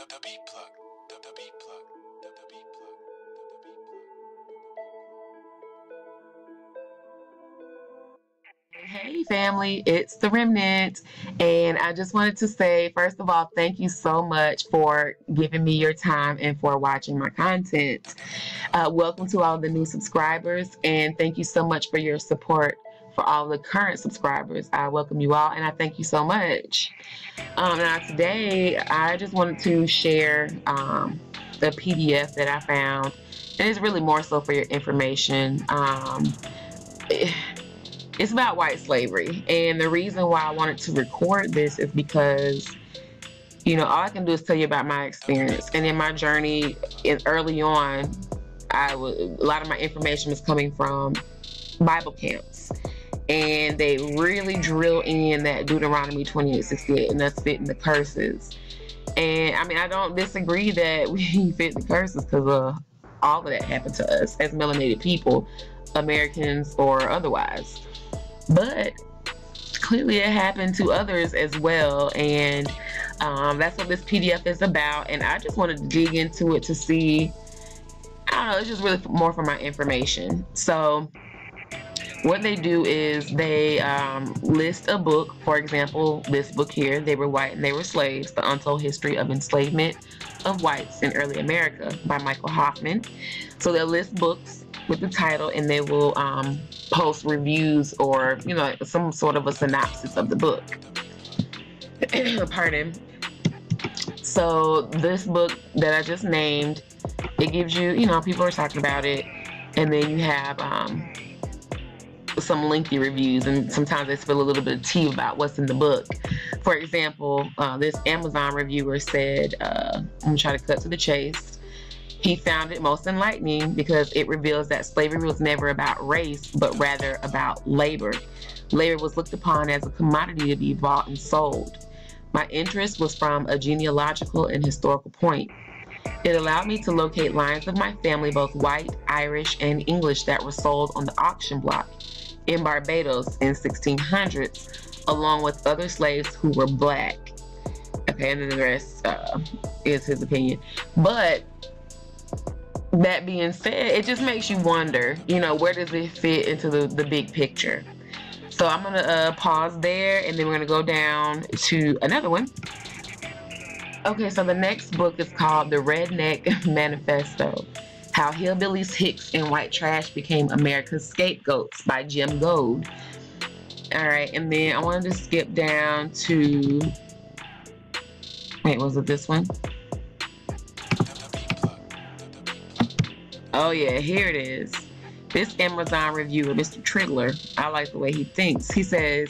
The beat plug. The beat plug. The beat plug. The beat plug. Hey family, it's the Remnant, and I just wanted to say, first of all, thank you so much for giving me your time and for watching my content. Welcome to all the new subscribers, and thank you so much for your support for all the current subscribers. I welcome you all, and I thank you so much. Now today, I just wanted to share the PDF that I found, and it's really more so for your information. It's about white slavery, and the reason why I wanted to record this is because, you know, all I can do is tell you about my experience. And in my journey, early on, a lot of my information was coming from Bible camps, and they really drill in that Deuteronomy 28:68 and us fitting the curses. And I mean, I don't disagree that we fit the curses, because all of that happened to us as melanated people, Americans or otherwise. But clearly it happened to others as well, and that's what this PDF is about. And I just wanted to dig into it to see, I don't know, it's just really more for my information. So what they do is they list a book. For example, this book here, They Were White and They Were Slaves, The Untold History of Enslavement of Whites in Early America by Michael Hoffman. So they'll list books with the title, and they will post reviews or, you know, some sort of a synopsis of the book. Pardon. So this book that I just named, it gives you, you know, people are talking about it, and then you have some lengthy reviews, and sometimes they spill a little bit of tea about what's in the book. For example, this Amazon reviewer said, I'm gonna try to cut to the chase. He found it most enlightening because it reveals that slavery was never about race, but rather about labor. Labor was looked upon as a commodity to be bought and sold. My interest was from a genealogical and historical point. It allowed me to locate lines of my family, both white, Irish, and English, that were sold on the auction block in Barbados in 1600s, along with other slaves who were black. Okay, and then the rest is his opinion. But that being said, it just makes you wonder, you know, where does it fit into the big picture? So I'm going to pause there, and then we're going to go down to another one. Okay, so the next book is called The Redneck Manifesto: How Hillbillies, Hicks, and White Trash Became America's Scapegoats by Jim Gold. All right, and then I wanted to skip down to, wait, was it this one? Oh yeah, here it is. This Amazon reviewer, Mr. Trigler, I like the way he thinks. He says,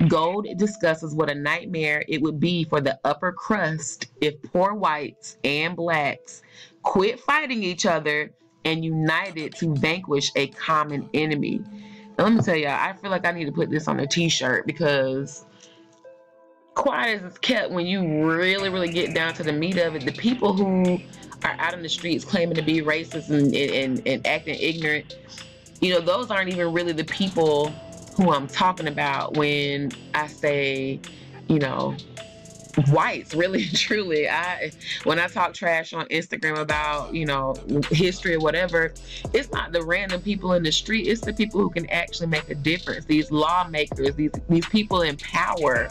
Gold discusses what a nightmare it would be for the upper crust if poor whites and blacks quit fighting each other and united to vanquish a common enemy. Now, let me tell y'all, I feel like I need to put this on a t-shirt, because quiet as it's kept, when you really get down to the meat of it, the people who are out in the streets claiming to be racist and acting ignorant, you know, those aren't even really the people who I'm talking about when I say, you know, whites. Really and truly, when I talk trash on Instagram about, you know, history or whatever, it's not the random people in the street, it's the people who can actually make a difference. These lawmakers, these people in power.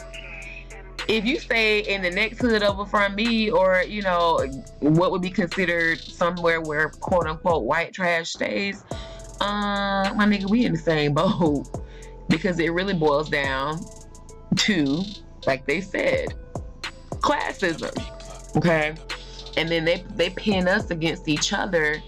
If you stay in the next hood over from me, or, you know, what would be considered somewhere where quote unquote white trash stays, my nigga, we in the same boat. Because it really boils down to, like they said, classism. Okay, and then they pin us against each other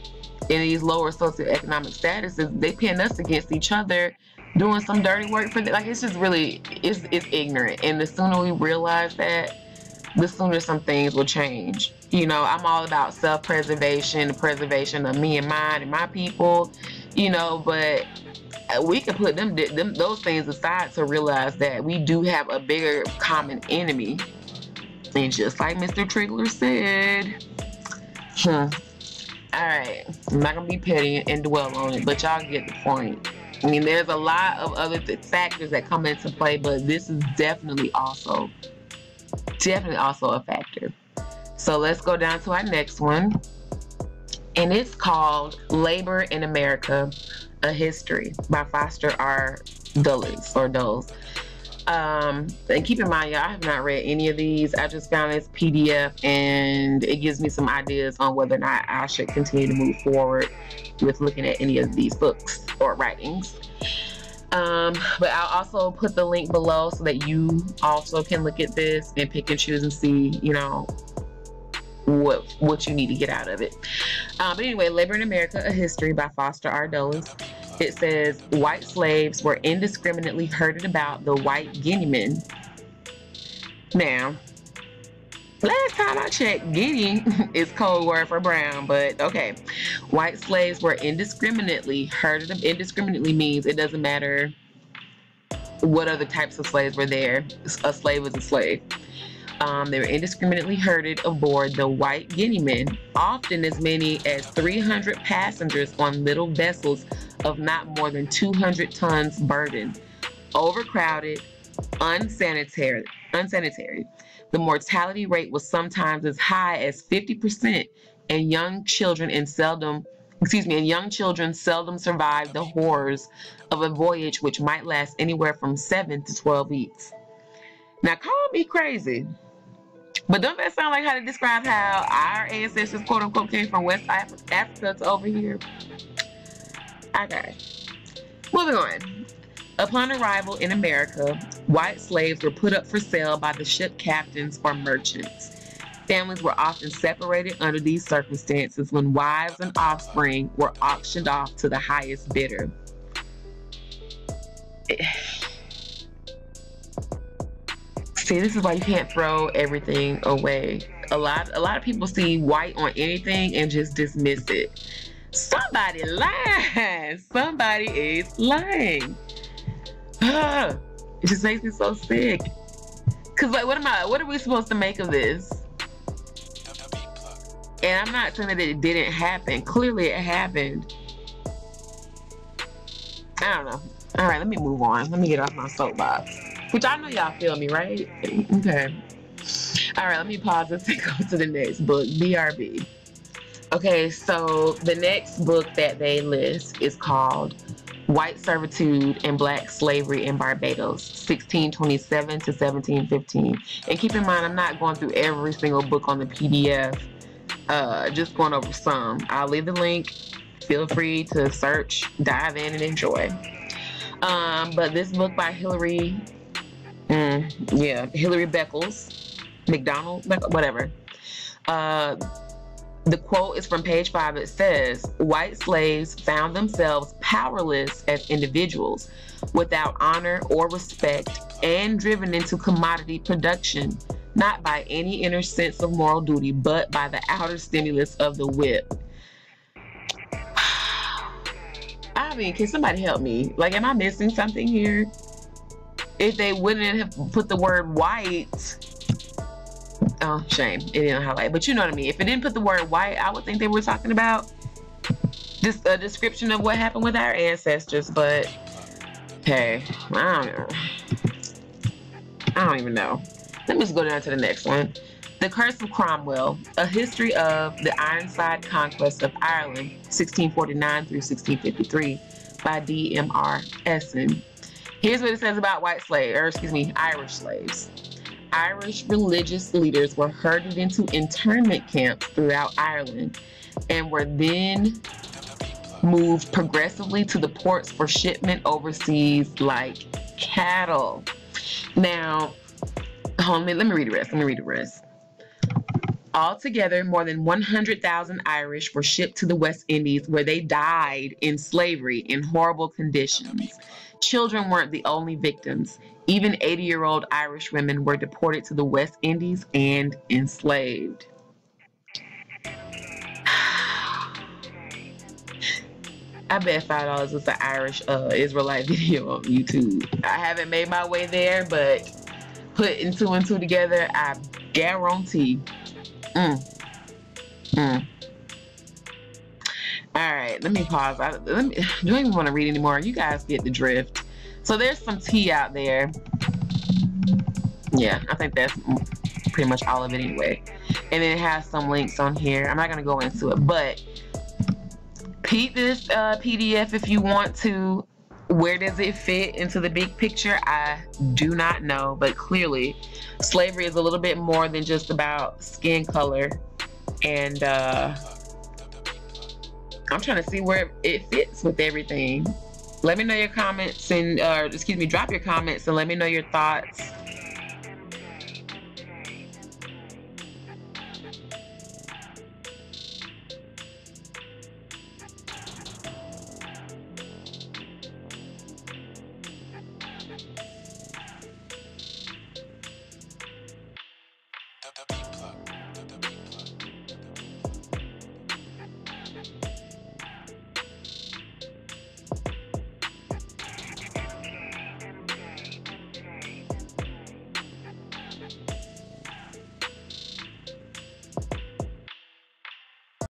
in these lower socioeconomic statuses. They pin us against each other, doing some dirty work for them. Like, it's just really, it's ignorant. And the sooner we realize that, the sooner some things will change. You know, I'm all about self-preservation, the preservation of me and mine and my people, you know, but we can put those things aside to realize that we do have a bigger common enemy. And just like Mr. Trigler said, all right, I'm not gonna be petty and dwell on it, but y'all get the point. I mean, there's a lot of other factors that come into play, but this is definitely also a factor. So let's go down to our next one. And it's called Labor in America, A History by Foster R. Dulles or Dulles. And keep in mind, y'all, I have not read any of these. I just found this PDF and it gives me some ideas on whether or not I should continue to move forward with looking at any of these books or writings. But I'll also put the link below so that you also can look at this and pick and choose and see, you know, what you need to get out of it. But anyway, Labor in America, A History by Foster R. Dulles. It says, white slaves were indiscriminately herded about the white guineamen. Now, last time I checked, guinea is code word for brown, but okay. White slaves were indiscriminately herded. Indiscriminately means it doesn't matter what other types of slaves were there. A slave is a slave. They were indiscriminately herded aboard the white guineamen, often as many as 300 passengers on little vessels of not more than 200 tons burden. Overcrowded, unsanitary. The mortality rate was sometimes as high as 50%, and young children seldom survived the horrors of a voyage which might last anywhere from 7 to 12 weeks. Now, call me crazy, but don't that sound like how to describe how our ancestors, quote unquote, came from West Africa to over here? Okay, moving on. Upon arrival in America, white slaves were put up for sale by the ship captains or merchants. Families were often separated under these circumstances when wives and offspring were auctioned off to the highest bidder. See, this is why you can't throw everything away. A lot of people see white on anything and just dismiss it. Somebody lying. Somebody is lying. It just makes me so sick. Cause like, what are we supposed to make of this? And I'm not saying that it didn't happen. Clearly it happened. I don't know. All right, let me move on. Let me get off my soapbox. Which I know y'all feel me, right? Okay. All right, let me pause this and go to the next book, BRB. Okay, so the next book that they list is called White Servitude and Black Slavery in Barbados, 1627 to 1715. And keep in mind, I'm not going through every single book on the PDF, just going over some. I'll leave the link. Feel free to search, dive in, and enjoy. But this book by Hillary Beckles, McDonald, whatever. The quote is from page 5. It says, white slaves found themselves powerless as individuals, without honor or respect, and driven into commodity production, not by any inner sense of moral duty, but by the outer stimulus of the whip. I mean, can somebody help me? Like, am I missing something here? If they wouldn't have put the word white, oh, shame, it didn't highlight, but you know what I mean. If it didn't put the word white, I would think they were talking about just a description of what happened with our ancestors, but hey, I don't even know. Let me just go down to the next one. The Curse of Cromwell, A History of the Ironside Conquest of Ireland, 1649 through 1653 by D.M.R. Essen. Here's what it says about Irish slaves. Irish religious leaders were herded into internment camps throughout Ireland and were then moved progressively to the ports for shipment overseas like cattle. Now, let me read the rest. Altogether, more than 100,000 Irish were shipped to the West Indies, where they died in slavery in horrible conditions. Children weren't the only victims. Even 80-year-old Irish women were deported to the West Indies and enslaved. I bet $5 is an Irish Israelite video on YouTube. I haven't made my way there, but putting two and two together, I guarantee. All right, let me pause. I don't even want to read anymore. You guys get the drift. So there's some tea out there. Yeah, I think that's pretty much all of it anyway. And then it has some links on here. I'm not going to go into it, but peep this PDF if you want to. Where does it fit into the big picture? I do not know, but clearly slavery is a little bit more than just about skin color. And I'm trying to see where it fits with everything. Let me know your comments and, drop your comments and let me know your thoughts